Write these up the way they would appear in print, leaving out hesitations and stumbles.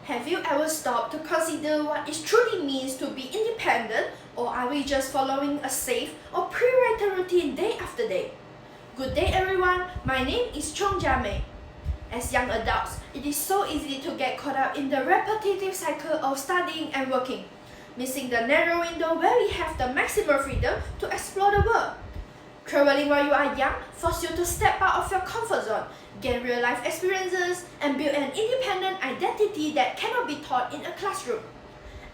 Have you ever stopped to consider what it truly means to be independent, or are we just following a safe or pre-written routine day after day? Good day everyone, my name is Chong Jia Mei. As young adults, it is so easy to get caught up in the repetitive cycle of studying and working, missing the narrow window where we have the maximum freedom to explore the world. Traveling while you are young forces you to step out of your comfort zone, gain real-life experiences, and build an independent identity that cannot be taught in a classroom.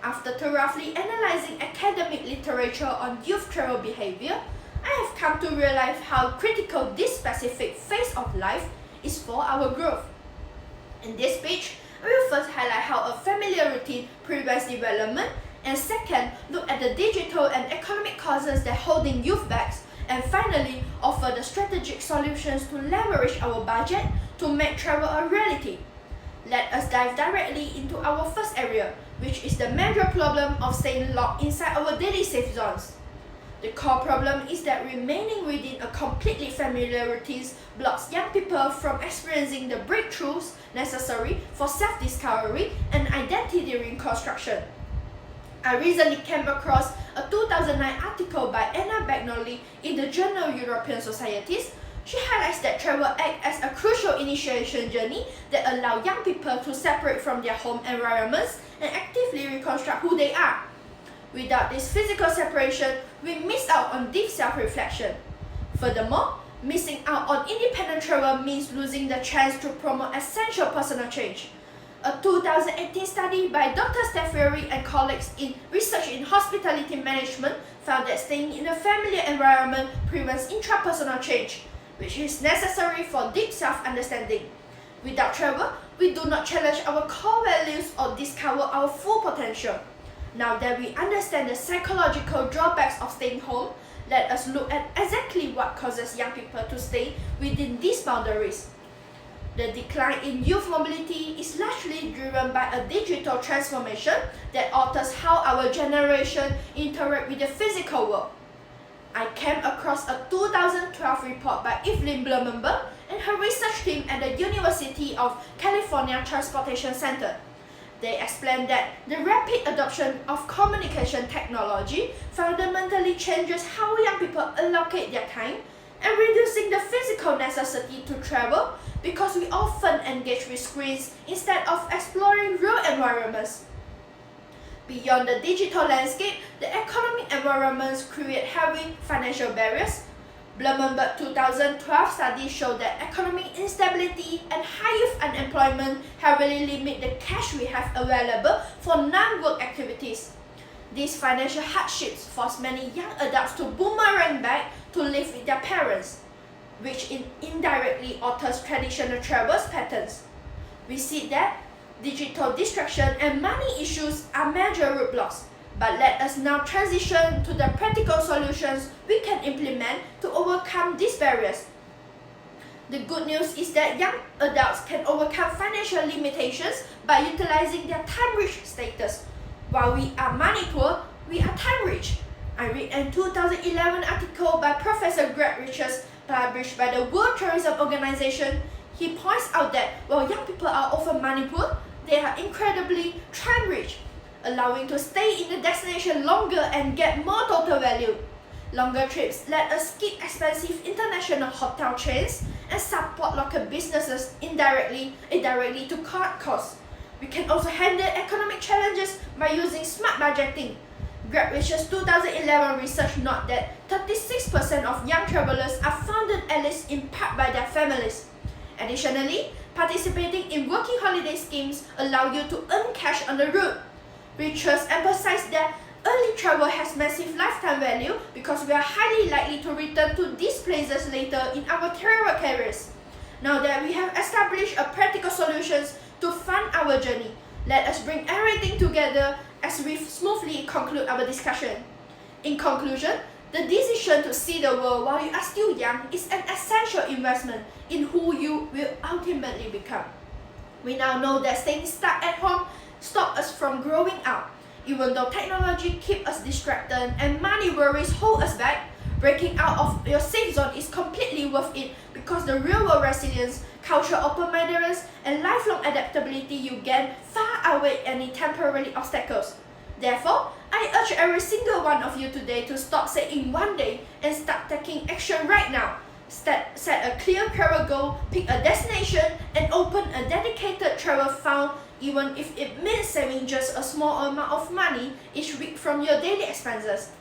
After thoroughly analyzing academic literature on youth travel behavior, I have come to realize how critical this specific phase of life is for our growth. In this page, I will first highlight how a familiar routine prevents development, and second, look at the digital and economic causes that holding youth back, and finally, offer the strategic solutions to leverage our budget to make travel a reality. Let us dive directly into our first area, which is the major problem of staying locked inside our daily safe zones. The core problem is that remaining within a completely familiar routines blocks young people from experiencing the breakthroughs necessary for self-discovery and identity reconstruction. I recently came across a 2009 article by Anna Bagnoli in the journal European Societies. She highlights that travel acts as a crucial initiation journey that allows young people to separate from their home environments and actively reconstruct who they are. Without this physical separation, we miss out on deep self-reflection. Furthermore, missing out on independent travel means losing the chance to promote essential personal change. A 2018 study by Dr. Steffieri and colleagues in Research in Hospitality Management found that staying in a familiar environment prevents intrapersonal change, which is necessary for deep self-understanding. Without travel, we do not challenge our core values or discover our full potential. Now that we understand the psychological drawbacks of staying home, let us look at exactly what causes young people to stay within these boundaries. The decline in youth mobility is largely driven by a digital transformation that alters how our generation interacts with the physical world. I came across a 2012 report by Evelyn Blumenberg and her research team at the University of California Transportation Center. They explained that the rapid adoption of communication technology fundamentally changes how young people allocate their time and reducing the physical necessity to travel because we often engage with screens instead of exploring real environments. Beyond the digital landscape, the economic environments create heavy financial barriers. Blumenberg 2012 study showed that economic instability and high youth unemployment heavily limit the cash we have available for non-work activities. These financial hardships force many young adults to boomerang back to live with their parents, which indirectly alters traditional travel patterns. We see that digital distraction and money issues are major roadblocks, but let us now transition to the practical solutions we can implement to overcome these barriers. The good news is that young adults can overcome financial limitations by utilizing their time-rich status. While we are money poor, we are time-rich. I read a 2011 article by Professor Greg Richards published by the World Tourism Organization. He points out that while young people are often money poor, they are incredibly time-rich, allowing to stay in the destination longer and get more total value. Longer trips let us skip expensive international hotel chains and support local businesses indirectly to cut costs. We can also handle economic challenges by using smart budgeting. Greg Richards' 2011 research noted that 36% of young travelers are funded at least in part by their families. Additionally, participating in working holiday schemes allow you to earn cash on the road. Richards emphasized that early travel has massive lifetime value because we are highly likely to return to these places later in our travel careers. Now that we have established a practical solutions to fund our journey, let us bring everything together as we smoothly conclude our discussion. In conclusion, the decision to see the world while you are still young is an essential investment in who you will ultimately become. We now know that staying stuck at home stops us from growing up. Even though technology keeps us distracted and money worries hold us back, breaking out of your safe zone is completely worth it because the real-world resilience, cultural open-mindedness, and lifelong adaptability you gain far outweigh any temporary obstacles. Therefore, I urge every single one of you today to stop saying one day and start taking action right now. Set a clear travel goal, pick a destination, and open a dedicated travel fund, even if it means saving just a small amount of money each week from your daily expenses.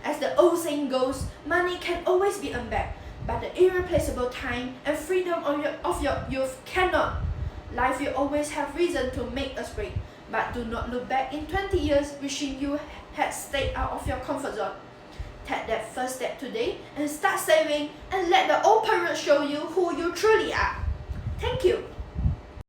As the old saying goes, money can always be earned back, but the irreplaceable time and freedom of your youth cannot. Life will always have reason to make us break, but do not look back in 20 years wishing you had stayed out of your comfort zone. Take that first step today and start saving, and let the old parrot show you who you truly are. Thank you.